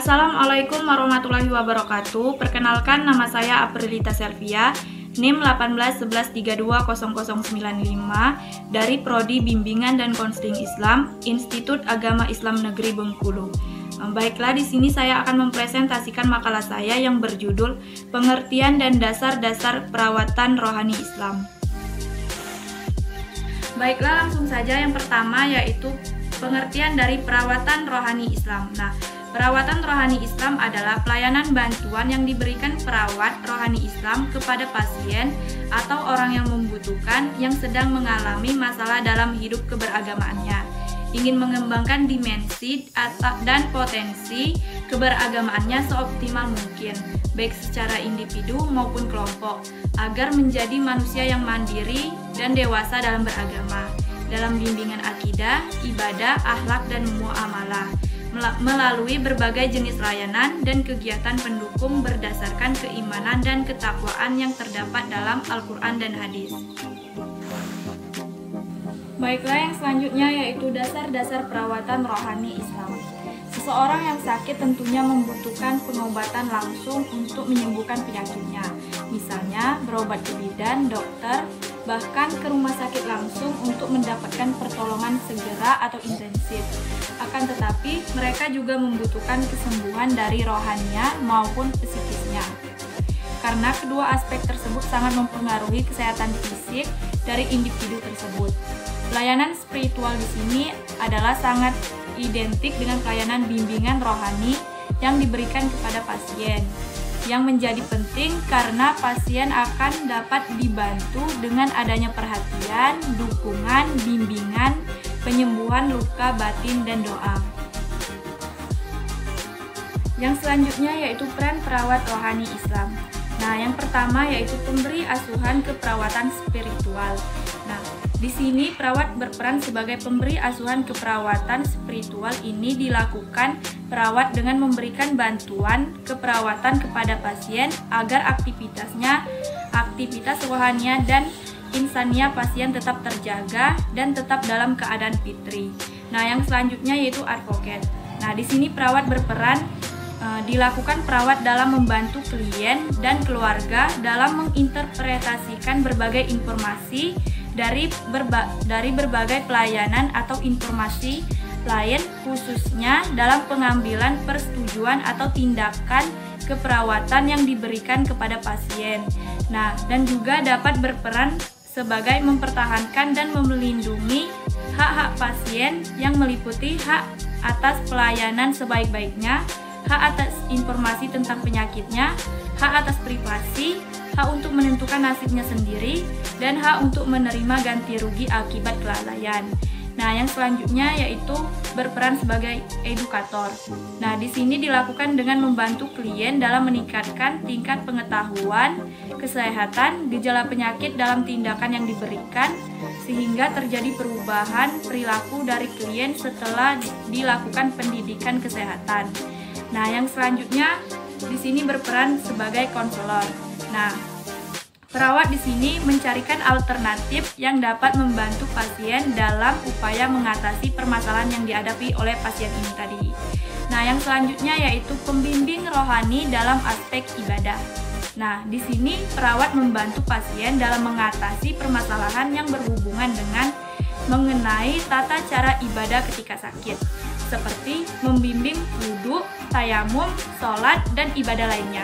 Assalamualaikum warahmatullahi wabarakatuh. Perkenalkan, nama saya Aprilita Selvia, NIM 1811320095 dari Prodi Bimbingan dan Konseling Islam, Institut Agama Islam Negeri Bengkulu. Baiklah, di sini saya akan mempresentasikan makalah saya yang berjudul Pengertian dan Dasar-Dasar Perawatan Rohani Islam. Baiklah, langsung saja yang pertama yaitu pengertian dari perawatan rohani Islam. Nah, perawatan rohani Islam adalah pelayanan bantuan yang diberikan perawat rohani Islam kepada pasien atau orang yang membutuhkan yang sedang mengalami masalah dalam hidup keberagamaannya, ingin mengembangkan dimensi dan potensi keberagamaannya seoptimal mungkin, baik secara individu maupun kelompok, agar menjadi manusia yang mandiri dan dewasa dalam beragama, dalam bimbingan akidah, ibadah, akhlak, dan muamalah, melalui berbagai jenis layanan dan kegiatan pendukung berdasarkan keimanan dan ketakwaan yang terdapat dalam Al-Quran dan Hadis. Baiklah, yang selanjutnya yaitu dasar-dasar perawatan rohani Islam. Seseorang yang sakit tentunya membutuhkan pengobatan langsung untuk menyembuhkan penyakitnya. Misalnya, berobat ke bidan, dokter, bahkan ke rumah sakit langsung untuk mendapatkan pertolongan segera atau intensif. Akan tetapi, mereka juga membutuhkan kesembuhan dari rohaninya maupun psikisnya. Karena kedua aspek tersebut sangat mempengaruhi kesehatan fisik dari individu tersebut. Pelayanan spiritual di sini adalah sangat identik dengan pelayanan bimbingan rohani yang diberikan kepada pasien, yang menjadi penting karena pasien akan dapat dibantu dengan adanya perhatian, dukungan, bimbingan, penyembuhan luka batin, dan doa. Yang selanjutnya yaitu peran perawat rohani Islam. Nah, yang pertama yaitu pemberi asuhan keperawatan spiritual. Nah, di sini perawat berperan sebagai pemberi asuhan keperawatan spiritual. Ini dilakukan perawat dengan memberikan bantuan keperawatan kepada pasien agar aktivitas rohania dan insania pasien tetap terjaga dan tetap dalam keadaan fitri. Nah, yang selanjutnya yaitu advokat. Nah, di sini perawat berperan dilakukan perawat dalam membantu klien dan keluarga dalam menginterpretasikan berbagai informasi dari berbagai pelayanan atau informasi lain, khususnya dalam pengambilan persetujuan atau tindakan keperawatan yang diberikan kepada pasien. Nah, dan juga dapat berperan sebagai mempertahankan dan melindungi hak-hak pasien yang meliputi hak atas pelayanan sebaik-baiknya, hak atas informasi tentang penyakitnya, hak atas privasi, hak untuk menentukan nasibnya sendiri, dan hak untuk menerima ganti rugi akibat kelalaian. Nah, yang selanjutnya yaitu berperan sebagai edukator. Nah, di sini dilakukan dengan membantu klien dalam meningkatkan tingkat pengetahuan, kesehatan, gejala penyakit dalam tindakan yang diberikan, sehingga terjadi perubahan perilaku dari klien setelah dilakukan pendidikan kesehatan. Nah, yang selanjutnya di sini berperan sebagai konselor. Nah, perawat di sini mencarikan alternatif yang dapat membantu pasien dalam upaya mengatasi permasalahan yang dihadapi oleh pasien ini tadi. Nah, yang selanjutnya yaitu pembimbing rohani dalam aspek ibadah. Nah, di sini perawat membantu pasien dalam mengatasi permasalahan yang berhubungan dengan mengenai tata cara ibadah ketika sakit, seperti membimbing wudhu, tayamum, sholat, dan ibadah lainnya.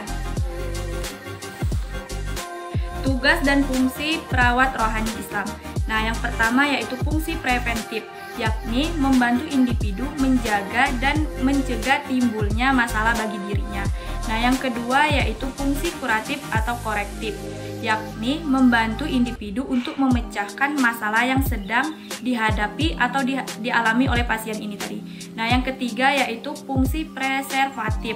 Tugas dan fungsi perawat rohani Islam. Nah, yang pertama yaitu fungsi preventif, yakni membantu individu menjaga dan mencegah timbulnya masalah bagi dirinya. Nah, yang kedua yaitu fungsi kuratif atau korektif, yakni membantu individu untuk memecahkan masalah yang sedang dihadapi atau dialami oleh pasien ini tadi. Nah, yang ketiga yaitu fungsi preservatif.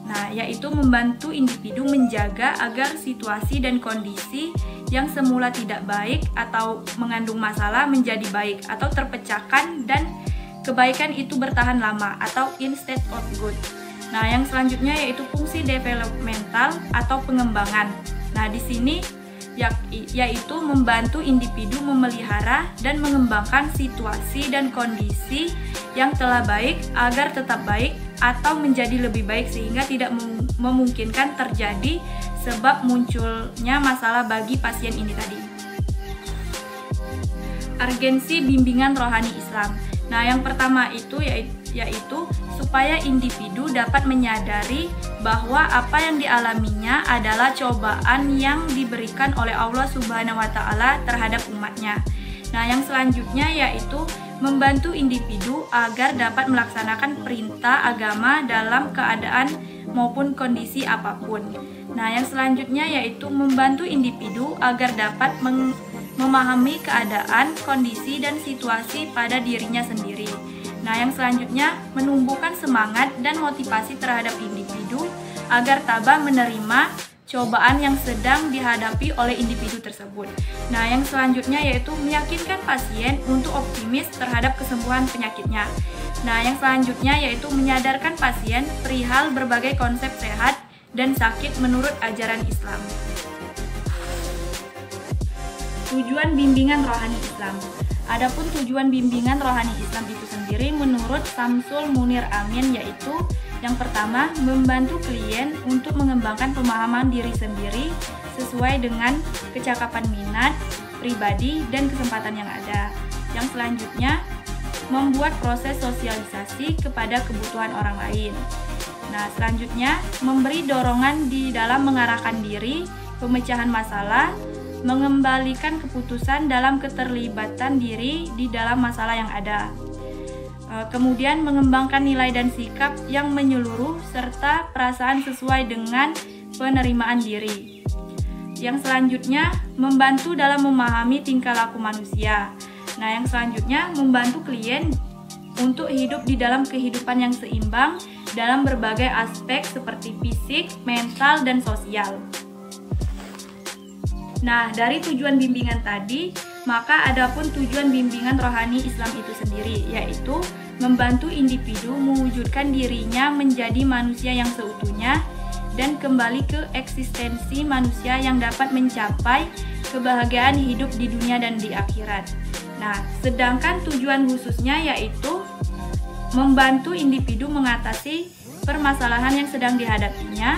Nah, yaitu membantu individu menjaga agar situasi dan kondisi yang semula tidak baik atau mengandung masalah menjadi baik atau terpecahkan dan kebaikan itu bertahan lama atau instead of good. Nah, yang selanjutnya yaitu fungsi developmental atau pengembangan. Nah, di sini yaitu membantu individu memelihara dan mengembangkan situasi dan kondisi yang telah baik agar tetap baik atau menjadi lebih baik sehingga tidak memungkinkan terjadi sebab munculnya masalah bagi pasien ini tadi. Urgensi bimbingan rohani Islam. Nah, yang pertama itu yaitu supaya individu dapat menyadari bahwa apa yang dialaminya adalah cobaan yang diberikan oleh Allah Subhanahu wa Ta'ala terhadap umatnya. Nah, yang selanjutnya yaitu membantu individu agar dapat melaksanakan perintah agama dalam keadaan maupun kondisi apapun. Nah, yang selanjutnya yaitu membantu individu agar dapat memahami keadaan, kondisi, dan situasi pada dirinya sendiri. Nah, yang selanjutnya menumbuhkan semangat dan motivasi terhadap individu agar tabah menerima cobaan yang sedang dihadapi oleh individu tersebut. Nah, yang selanjutnya yaitu meyakinkan pasien untuk optimis terhadap kesembuhan penyakitnya. Nah, yang selanjutnya yaitu menyadarkan pasien perihal berbagai konsep sehat dan sakit menurut ajaran Islam. Tujuan bimbingan rohani Islam. Adapun tujuan bimbingan rohani Islam itu sendiri menurut Samsul Munir Amin yaitu yang pertama, membantu klien untuk mengembangkan pemahaman diri sendiri sesuai dengan kecakapan minat, pribadi, dan kesempatan yang ada. Yang selanjutnya, membuat proses sosialisasi kepada kebutuhan orang lain. Nah, selanjutnya, memberi dorongan di dalam mengarahkan diri, pemecahan masalah, mengembalikan keputusan dalam keterlibatan diri di dalam masalah yang ada. Kemudian mengembangkan nilai dan sikap yang menyeluruh serta perasaan sesuai dengan penerimaan diri. Yang selanjutnya membantu dalam memahami tingkah laku manusia. Nah, yang selanjutnya membantu klien untuk hidup di dalam kehidupan yang seimbang dalam berbagai aspek seperti fisik, mental, dan sosial. Nah, dari tujuan bimbingan tadi, maka adapun tujuan bimbingan rohani Islam itu sendiri, yaitu membantu individu mewujudkan dirinya menjadi manusia yang seutuhnya dan kembali ke eksistensi manusia yang dapat mencapai kebahagiaan hidup di dunia dan di akhirat. Nah, sedangkan tujuan khususnya yaitu membantu individu mengatasi permasalahan yang sedang dihadapinya.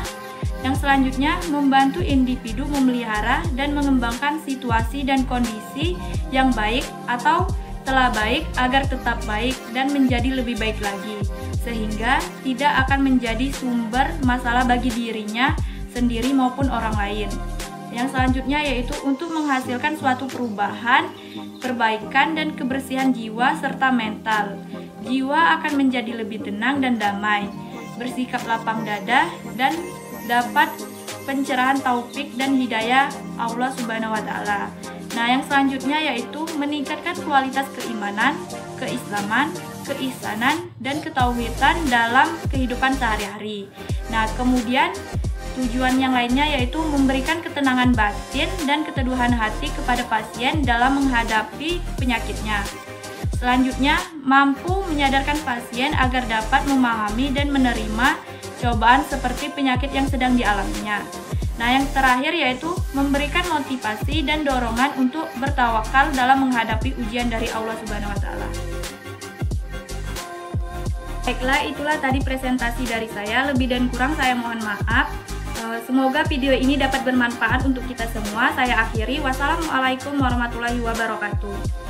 Yang selanjutnya, membantu individu memelihara dan mengembangkan situasi dan kondisi yang baik atau telah baik agar tetap baik dan menjadi lebih baik lagi, sehingga tidak akan menjadi sumber masalah bagi dirinya sendiri maupun orang lain. Yang selanjutnya yaitu untuk menghasilkan suatu perubahan, perbaikan, dan kebersihan jiwa serta mental. Jiwa akan menjadi lebih tenang dan damai, bersikap lapang dada, dan dapat pencerahan taufik dan hidayah Allah Subhanahu wa Ta'ala. Nah, yang selanjutnya yaitu meningkatkan kualitas keimanan, keislaman, keihsanan, dan ketauhidan dalam kehidupan sehari-hari. Nah, kemudian tujuan yang lainnya yaitu memberikan ketenangan batin dan keteduhan hati kepada pasien dalam menghadapi penyakitnya. Selanjutnya, mampu menyadarkan pasien agar dapat memahami dan menerima cobaan seperti penyakit yang sedang dialaminya. Nah, yang terakhir yaitu memberikan motivasi dan dorongan untuk bertawakal dalam menghadapi ujian dari Allah Subhanahu wa Ta'ala. Baiklah, itulah tadi presentasi dari saya. Lebih dan kurang saya mohon maaf. Semoga video ini dapat bermanfaat untuk kita semua. Saya akhiri. Wassalamualaikum warahmatullahi wabarakatuh.